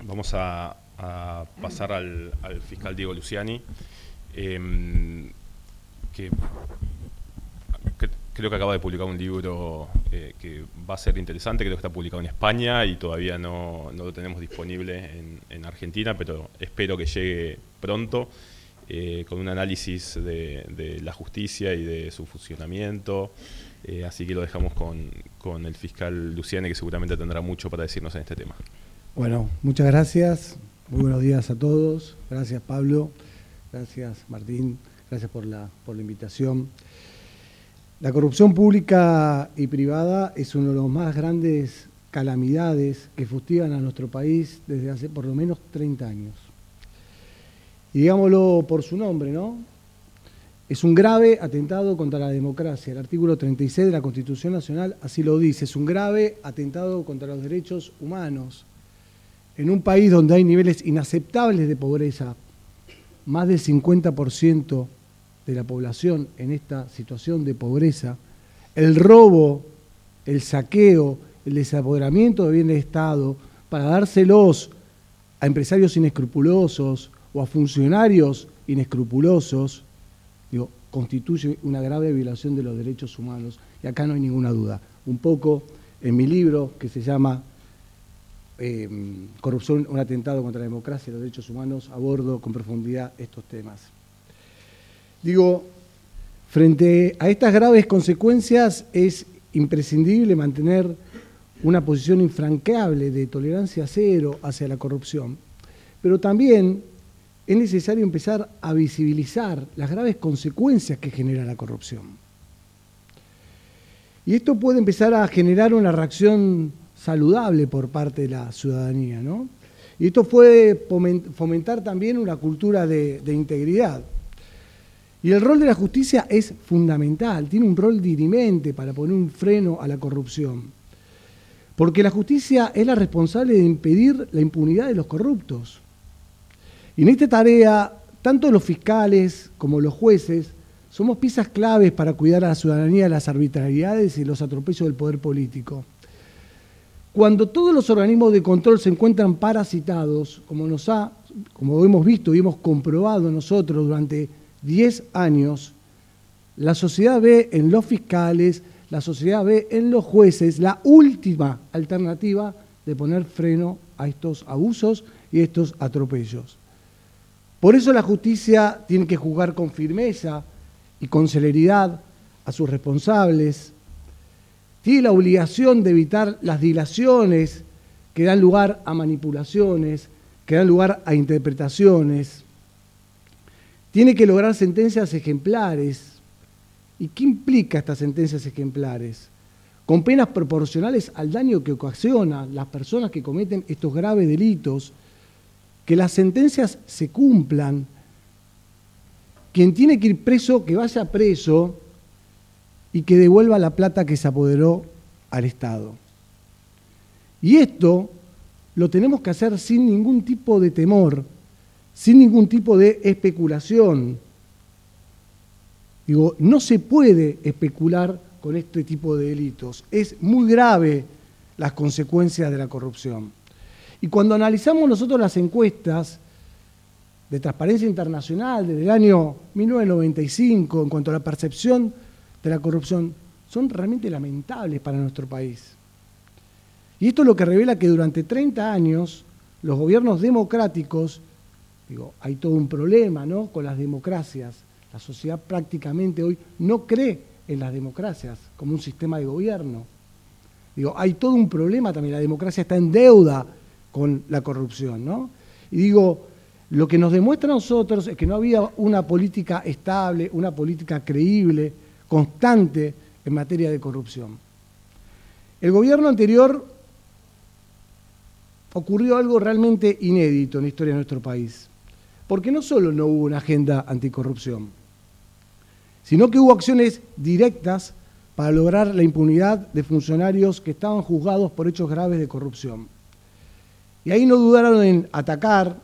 Vamos a pasar al fiscal Diego Luciani, que creo que acaba de publicar un libro que va a ser interesante. Creo que está publicado en España y todavía no lo tenemos disponible en Argentina, pero espero que llegue pronto, con un análisis de la justicia y de su funcionamiento. Así que lo dejamos con el fiscal Luciani, que seguramente tendrá mucho para decirnos en este tema. Bueno, muchas gracias. Muy buenos días a todos. Gracias, Pablo. Gracias, Martín. Gracias por la invitación. La corrupción pública y privada es uno de los más grandes calamidades que fustigan a nuestro país desde hace por lo menos 30 años. Y digámoslo por su nombre, ¿no? Es un grave atentado contra la democracia. El artículo 36 de la Constitución Nacional así lo dice. Es un grave atentado contra los derechos humanos. En un país donde hay niveles inaceptables de pobreza, más del 50% de la población en esta situación de pobreza, el robo, el saqueo, el desapoderamiento de bienes de Estado para dárselos a empresarios inescrupulosos o a funcionarios inescrupulosos, constituye una grave violación de los derechos humanos. Y acá no hay ninguna duda. Un poco en mi libro, que se llama Corrupción, un atentado contra la democracia y los derechos humanos, abordo con profundidad estos temas. Frente a estas graves consecuencias es imprescindible mantener una posición infranqueable de tolerancia cero hacia la corrupción, pero también es necesario empezar a visibilizar las graves consecuencias que genera la corrupción. Y esto puede empezar a generar una reacción saludable por parte de la ciudadanía, ¿no? Y esto puede fomentar también una cultura de integridad. Y el rol de la justicia es fundamental, tiene un rol dirimente para poner un freno a la corrupción. Porque la justicia es la responsable de impedir la impunidad de los corruptos. Y en esta tarea, tanto los fiscales como los jueces somos piezas claves para cuidar a la ciudadanía de las arbitrariedades y los atropellos del poder político. Cuando todos los organismos de control se encuentran parasitados, como hemos visto y hemos comprobado nosotros durante 10 años, la sociedad ve en los fiscales, la sociedad ve en los jueces la última alternativa de poner freno a estos abusos y estos atropellos. Por eso la justicia tiene que juzgar con firmeza y con celeridad a sus responsables. Tiene la obligación de evitar las dilaciones que dan lugar a manipulaciones, que dan lugar a interpretaciones. Tiene que lograr sentencias ejemplares. ¿Y qué implica estas sentencias ejemplares? Con penas proporcionales al daño que ocasionan las personas que cometen estos graves delitos, que las sentencias se cumplan, quien tiene que ir preso, que vaya preso, y que devuelva la plata que se apoderó al Estado. Y esto lo tenemos que hacer sin ningún tipo de temor, sin ningún tipo de especulación. No se puede especular con este tipo de delitos. Es muy grave las consecuencias de la corrupción. Y cuando analizamos nosotros las encuestas de Transparencia Internacional desde el año 1995 en cuanto a la percepción de la corrupción, son realmente lamentables para nuestro país. Y esto es lo que revela que durante 30 años los gobiernos democráticos, hay todo un problema, ¿no?, con las democracias. La sociedad prácticamente hoy no cree en las democracias como un sistema de gobierno. Hay todo un problema también, la democracia está en deuda con la corrupción, ¿no? Y lo que nos demuestra a nosotros es que no había una política estable, una política creíble, constante en materia de corrupción. El gobierno anterior ocurrió algo realmente inédito en la historia de nuestro país, porque no solo no hubo una agenda anticorrupción, sino que hubo acciones directas para lograr la impunidad de funcionarios que estaban juzgados por hechos graves de corrupción. Y ahí no dudaron en atacar,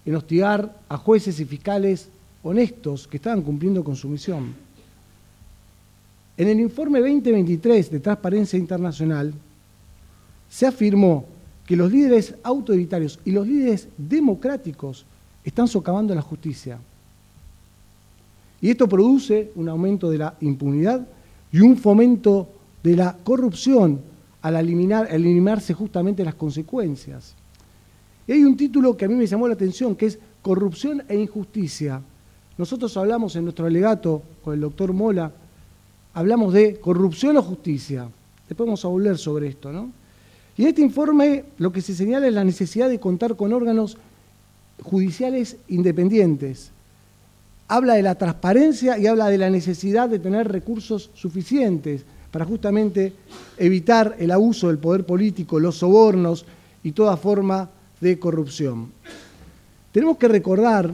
en hostigar a jueces y fiscales honestos que estaban cumpliendo con su misión. En el informe 2023 de Transparencia Internacional se afirmó que los líderes autoritarios y los líderes democráticos están socavando la justicia. Y esto produce un aumento de la impunidad y un fomento de la corrupción al eliminarse justamente las consecuencias. Y hay un título que a mí me llamó la atención, que es Corrupción e Injusticia. Nosotros hablamos en nuestro alegato con el doctor Mola, hablamos de corrupción o justicia. Después vamos a volver sobre esto, ¿no? Y en este informe lo que se señala es la necesidad de contar con órganos judiciales independientes. Habla de la transparencia y habla de la necesidad de tener recursos suficientes para justamente evitar el abuso del poder político, los sobornos y toda forma de corrupción. Tenemos que recordar,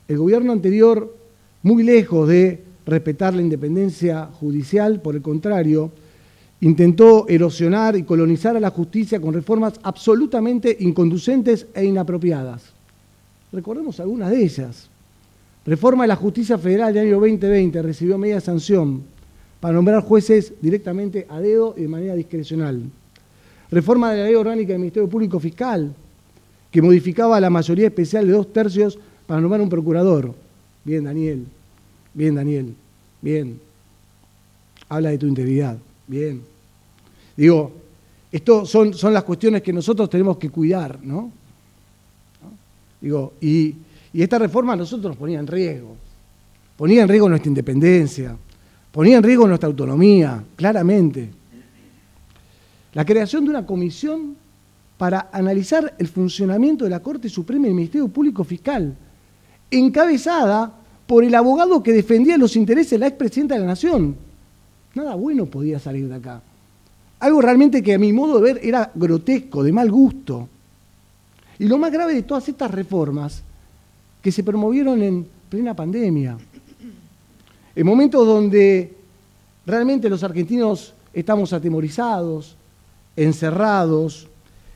el gobierno anterior, muy lejos de respetar la independencia judicial, por el contrario, intentó erosionar y colonizar a la justicia con reformas absolutamente inconducentes e inapropiadas. Recordemos algunas de ellas. Reforma de la Justicia Federal del año 2020 recibió media sanción para nombrar jueces directamente a dedo y de manera discrecional. Reforma de la Ley Orgánica del Ministerio Público Fiscal, que modificaba la mayoría especial de 2/3 para nombrar un procurador. Bien, Daniel. Bien, Daniel. Bien. Habla de tu integridad. Bien. Digo, esto son las cuestiones que nosotros tenemos que cuidar, ¿no? Digo, y esta reforma a nosotros nos ponía en riesgo. Ponía en riesgo nuestra independencia, ponía en riesgo nuestra autonomía, claramente. La creación de una comisión para analizar el funcionamiento de la Corte Suprema y el Ministerio Público Fiscal, encabezada por el abogado que defendía los intereses de la expresidenta de la Nación. Nada bueno podía salir de acá. Algo realmente que a mi modo de ver era grotesco, de mal gusto. Y lo más grave de todas estas reformas que se promovieron en plena pandemia, en momentos donde realmente los argentinos estamos atemorizados, encerrados,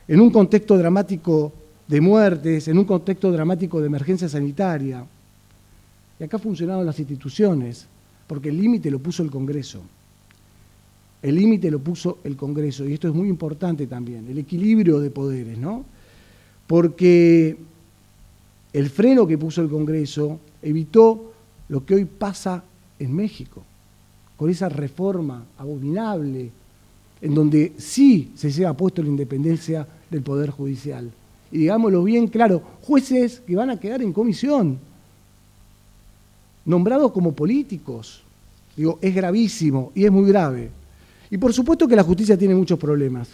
en un contexto dramático de muertes, en un contexto dramático de emergencia sanitaria. Y acá funcionaron las instituciones, porque el límite lo puso el Congreso. El límite lo puso el Congreso, y esto es muy importante también, el equilibrio de poderes, ¿no? Porque el freno que puso el Congreso evitó lo que hoy pasa en México, con esa reforma abominable, en donde sí se lleva puesto la independencia del Poder Judicial. Y digámoslo bien claro, jueces que van a quedar en comisión, nombrados como políticos. Digo, es gravísimo y es muy grave. Y por supuesto que la justicia tiene muchos problemas.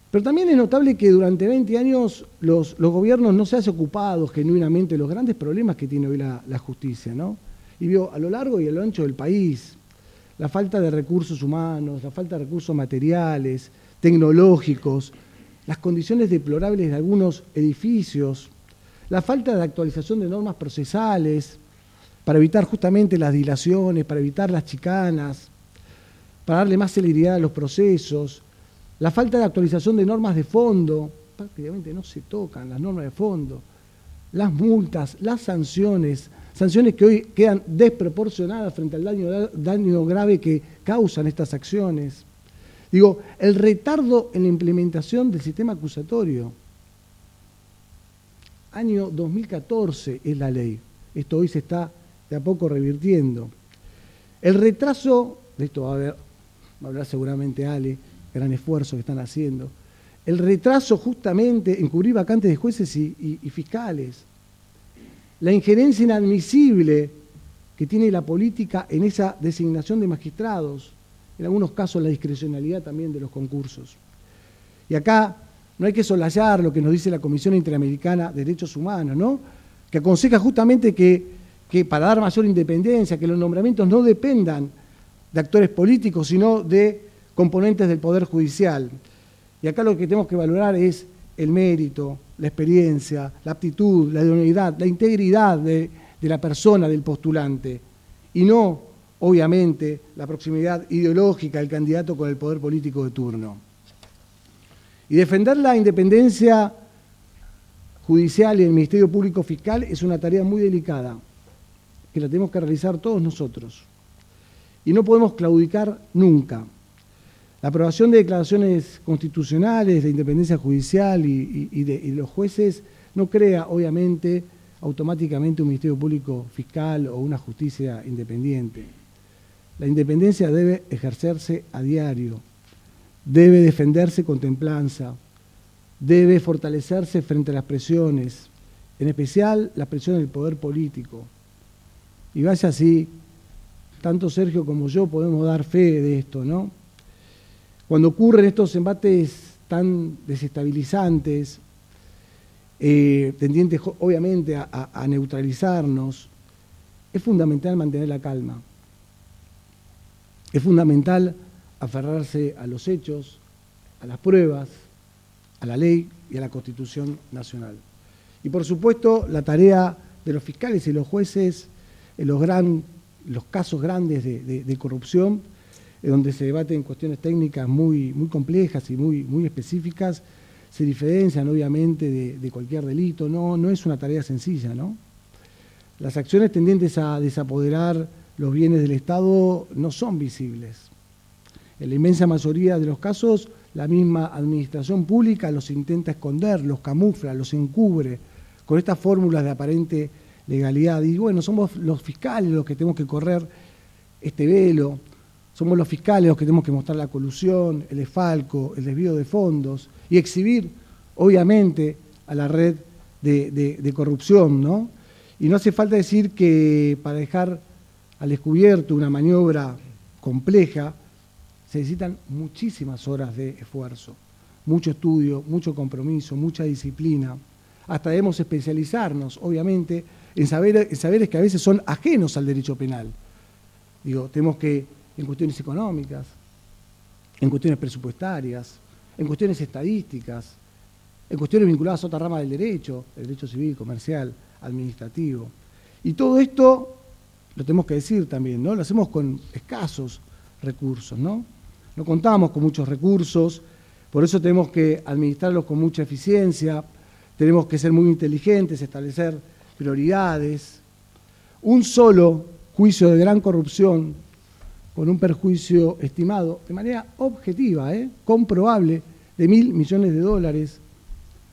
Pero también es notable que durante 20 años los gobiernos no se han ocupado genuinamente de los grandes problemas que tiene hoy la justicia, ¿no? Y vio a lo largo y a lo ancho del país la falta de recursos humanos, la falta de recursos materiales, tecnológicos, las condiciones deplorables de algunos edificios, la falta de actualización de normas procesales para evitar justamente las dilaciones, para evitar las chicanas, para darle más celeridad a los procesos, la falta de actualización de normas de fondo, prácticamente no se tocan las normas de fondo, las multas, las sanciones que hoy quedan desproporcionadas frente al daño grave que causan estas acciones. Digo, el retardo en la implementación del sistema acusatorio. Año 2014 es la ley. Esto hoy se está de a poco revirtiendo. El retraso, de esto va a hablar seguramente Ale, gran esfuerzo que están haciendo. El retraso justamente en cubrir vacantes de jueces y fiscales. La injerencia inadmisible que tiene la política en esa designación de magistrados. En algunos casos la discrecionalidad también de los concursos. Y acá no hay que soslayar lo que nos dice la Comisión Interamericana de Derechos Humanos, ¿no? Que aconseja justamente que para dar mayor independencia, que los nombramientos no dependan de actores políticos, sino de componentes del Poder Judicial. Y acá lo que tenemos que valorar es el mérito, la experiencia, la aptitud, la idoneidad, la integridad de la persona, del postulante, y no, obviamente, la proximidad ideológica del candidato con el poder político de turno. Y defender la independencia judicial y el Ministerio Público Fiscal es una tarea muy delicada, que la tenemos que realizar todos nosotros. Y no podemos claudicar nunca. La aprobación de declaraciones constitucionales de independencia judicial y de los jueces no crea, obviamente, automáticamente un Ministerio Público Fiscal o una justicia independiente. La independencia debe ejercerse a diario, debe defenderse con templanza, debe fortalecerse frente a las presiones, en especial las presiones del poder político. Y vaya así, tanto Sergio como yo podemos dar fe de esto, ¿no? Cuando ocurren estos embates tan desestabilizantes, tendientes obviamente a neutralizarnos, es fundamental mantener la calma. Es fundamental aferrarse a los hechos, a las pruebas, a la ley y a la Constitución Nacional. Y por supuesto, la tarea de los fiscales y los jueces en los casos grandes de corrupción, donde se debaten cuestiones técnicas muy complejas y muy específicas, se diferencian obviamente de cualquier delito. No es una tarea sencilla, ¿no? Las acciones tendientes a desapoderar los bienes del Estado no son visibles. En la inmensa mayoría de los casos, la misma administración pública los intenta esconder, los camufla, los encubre, con estas fórmulas de aparente legalidad. Y bueno, somos los fiscales los que tenemos que correr este velo, somos los fiscales los que tenemos que mostrar la colusión, el desfalco, el desvío de fondos y exhibir, obviamente, a la red de corrupción, ¿no? Y no hace falta decir que para dejar al descubierto una maniobra compleja se necesitan muchísimas horas de esfuerzo, mucho estudio, mucho compromiso, mucha disciplina. Hasta debemos especializarnos, obviamente, en saberes que a veces son ajenos al derecho penal. Digo, tenemos que, en cuestiones económicas, en cuestiones presupuestarias, en cuestiones estadísticas, en cuestiones vinculadas a otra rama del derecho, el derecho civil, comercial, administrativo. Y todo esto, lo tenemos que decir también, ¿no? Lo hacemos con escasos recursos, ¿no? No contamos con muchos recursos, por eso tenemos que administrarlos con mucha eficiencia, tenemos que ser muy inteligentes, establecer prioridades. Un solo juicio de gran corrupción, con un perjuicio estimado de manera objetiva, comprobable, de $1.000 millones.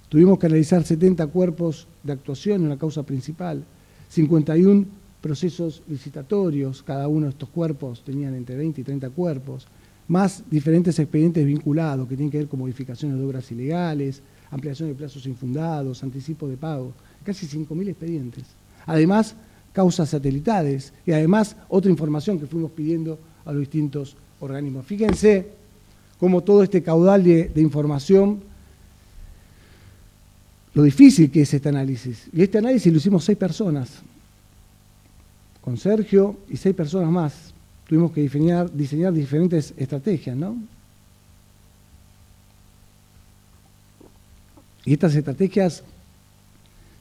Tuvimos que analizar 70 cuerpos de actuación en la causa principal, 51 procesos licitatorios, cada uno de estos cuerpos tenían entre 20 y 30 cuerpos, más diferentes expedientes vinculados que tienen que ver con modificaciones de obras ilegales, ampliación de plazos infundados, anticipo de pago, casi 5.000 expedientes. Además, causas satelitales y además otra información que fuimos pidiendo a los distintos organismos. Fíjense cómo todo este caudal de información, lo difícil que es este análisis. Y este análisis lo hicimos 6 personas, con Sergio y 6 personas más. Tuvimos que diseñar diferentes estrategias, ¿no? Y estas estrategias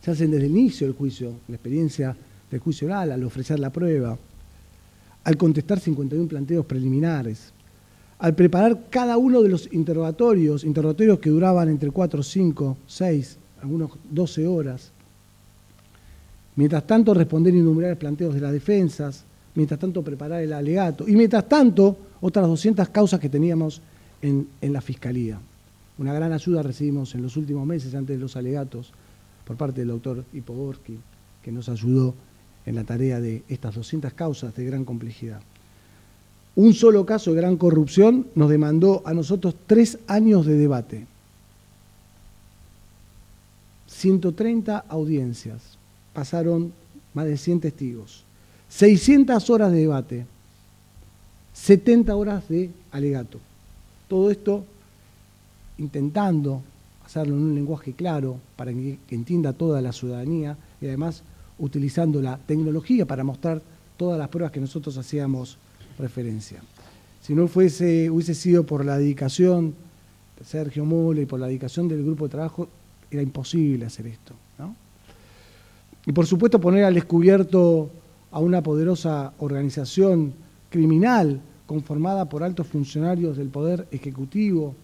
se hacen desde el inicio del juicio, la experiencia del juicio oral, al ofrecer la prueba, al contestar 51 planteos preliminares, al preparar cada uno de los interrogatorios que duraban entre 4, 5, 6, algunos 12 horas. Mientras tanto, responder innumerables planteos de las defensas, mientras tanto, preparar el alegato, y mientras tanto, otras 200 causas que teníamos en la Fiscalía. Una gran ayuda recibimos en los últimos meses, antes de los alegatos, por parte del doctor Ipogorski, que nos ayudó en la tarea de estas 200 causas de gran complejidad. Un solo caso de gran corrupción nos demandó a nosotros 3 años de debate, 130 audiencias, pasaron más de 100 testigos, 600 horas de debate, 70 horas de alegato. Todo esto intentando hacerlo en un lenguaje claro para que entienda toda la ciudadanía y además utilizando la tecnología para mostrar todas las pruebas que nosotros hacíamos referencia. Si no hubiese sido por la dedicación de Sergio Mola y por la dedicación del grupo de trabajo, era imposible hacer esto, ¿no? Y por supuesto poner al descubierto a una poderosa organización criminal conformada por altos funcionarios del Poder Ejecutivo,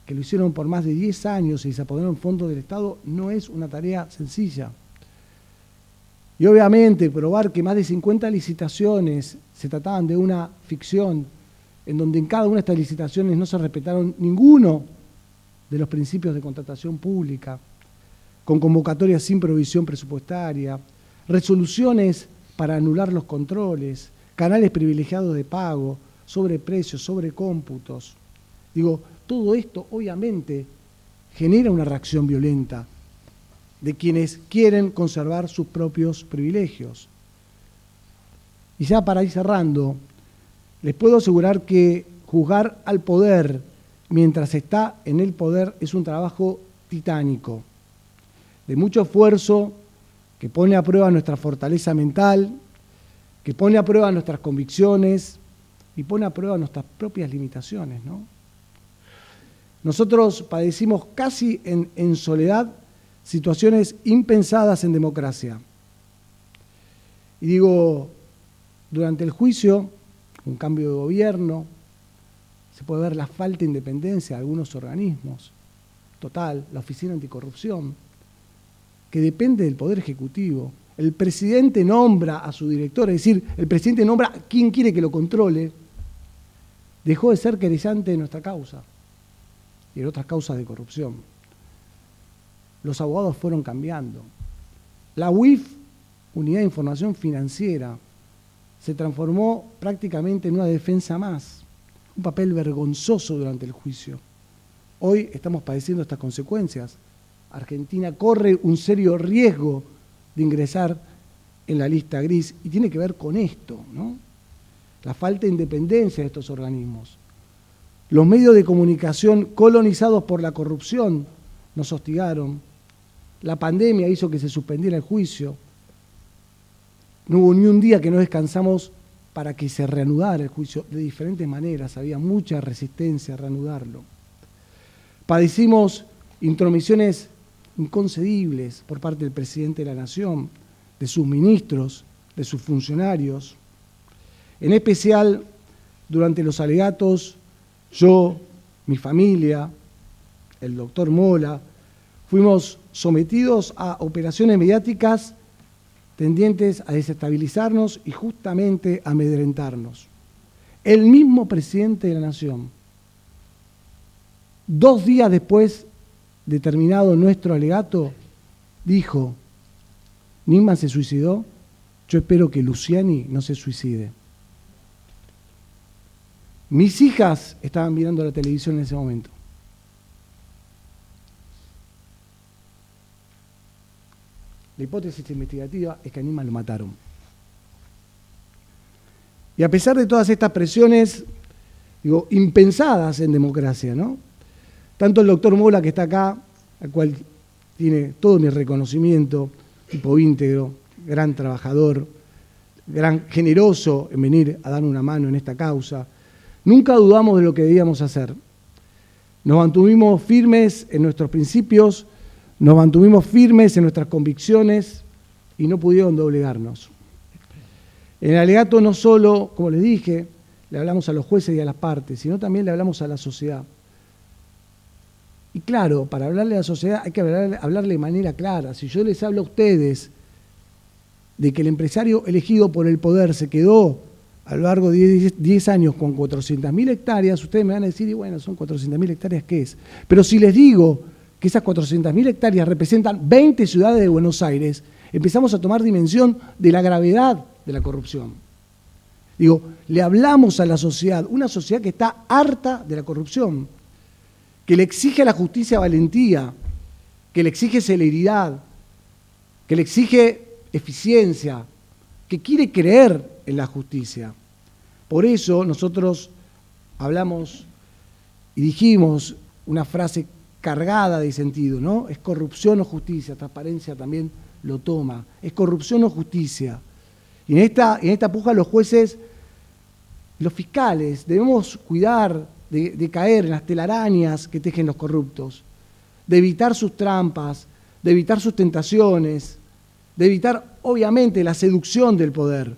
que lo hicieron por más de 10 años y se apoderaron fondos del Estado, no es una tarea sencilla. Y obviamente probar que más de 50 licitaciones se trataban de una ficción en donde en cada una de estas licitaciones no se respetaron ninguno de los principios de contratación pública, con convocatorias sin provisión presupuestaria, resoluciones para anular los controles, canales privilegiados de pago, sobreprecios, sobrecómputos. Digo, todo esto obviamente genera una reacción violenta de quienes quieren conservar sus propios privilegios. Y ya para ir cerrando, les puedo asegurar que juzgar al poder mientras está en el poder es un trabajo titánico, de mucho esfuerzo, que pone a prueba nuestra fortaleza mental, que pone a prueba nuestras convicciones y pone a prueba nuestras propias limitaciones, ¿no? Nosotros padecimos casi en soledad situaciones impensadas en democracia. Y digo, durante el juicio, un cambio de gobierno, se puede ver la falta de independencia de algunos organismos. Total, la Oficina Anticorrupción, que depende del Poder Ejecutivo. El presidente nombra a su director, es decir, el presidente nombra a quien quiere que lo controle. Dejó de ser querellante de nuestra causa y de otras causas de corrupción. Los abogados fueron cambiando. La UIF, Unidad de Información Financiera, se transformó prácticamente en una defensa más, un papel vergonzoso durante el juicio. Hoy estamos padeciendo estas consecuencias. Argentina corre un serio riesgo de ingresar en la lista gris y tiene que ver con esto, ¿no? La falta de independencia de estos organismos. Los medios de comunicación colonizados por la corrupción nos hostigaron. La pandemia hizo que se suspendiera el juicio. No hubo ni un día que no descansamos para que se reanudara el juicio de diferentes maneras. Había mucha resistencia a reanudarlo. Padecimos intromisiones inconcebibles por parte del presidente de la Nación, de sus ministros, de sus funcionarios. En especial, durante los alegatos, yo, mi familia, el doctor Mola, fuimos sometidos a operaciones mediáticas tendientes a desestabilizarnos y justamente a amedrentarnos. El mismo presidente de la Nación, 2 días después de terminado nuestro alegato, dijo: Nisman se suicidó, yo espero que Luciani no se suicide. Mis hijas estaban mirando la televisión en ese momento. La hipótesis investigativa es que a Nisman lo mataron. Y a pesar de todas estas presiones, digo, impensadas en democracia, ¿no? Tanto el doctor Mola, que está acá, al cual tiene todo mi reconocimiento, tipo íntegro, gran trabajador, gran generoso en venir a dar una mano en esta causa, nunca dudamos de lo que debíamos hacer. Nos mantuvimos firmes en nuestros principios, nos mantuvimos firmes en nuestras convicciones y no pudieron doblegarnos. En el alegato no solo, como les dije, le hablamos a los jueces y a las partes, sino también le hablamos a la sociedad. Y claro, para hablarle a la sociedad hay que hablarle de manera clara. Si yo les hablo a ustedes de que el empresario elegido por el poder se quedó a lo largo de 10 años con 400.000 hectáreas, ustedes me van a decir, y bueno, son 400.000 hectáreas, ¿qué es? Pero si les digo que esas 400.000 hectáreas representan 20 ciudades de Buenos Aires, empezamos a tomar dimensión de la gravedad de la corrupción. Digo, le hablamos a la sociedad, una sociedad que está harta de la corrupción, que le exige a la justicia valentía, que le exige celeridad, que le exige eficiencia, que quiere creer en la justicia. Por eso nosotros hablamos y dijimos una frase cargada de sentido, ¿no? Es corrupción o justicia, transparencia también lo toma, es corrupción o justicia. Y en esta puja los jueces, los fiscales, debemos cuidar de caer en las telarañas que tejen los corruptos, de evitar sus trampas, de evitar sus tentaciones, de evitar, obviamente, la seducción del poder.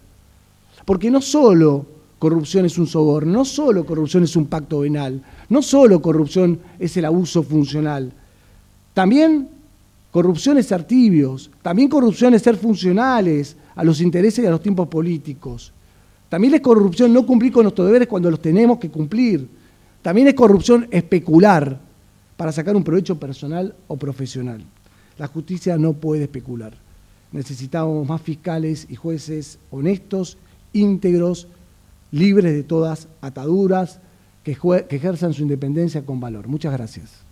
Porque no solo corrupción es un soborno, no solo corrupción es un pacto venal, no solo corrupción es el abuso funcional. También corrupción es ser tibios, también corrupción es ser funcionales a los intereses y a los tiempos políticos. También es corrupción no cumplir con nuestros deberes cuando los tenemos que cumplir. También es corrupción especular para sacar un provecho personal o profesional. La justicia no puede especular. Necesitamos más fiscales y jueces honestos, íntegros, libres de todas ataduras, que ejerzan su independencia con valor. Muchas gracias.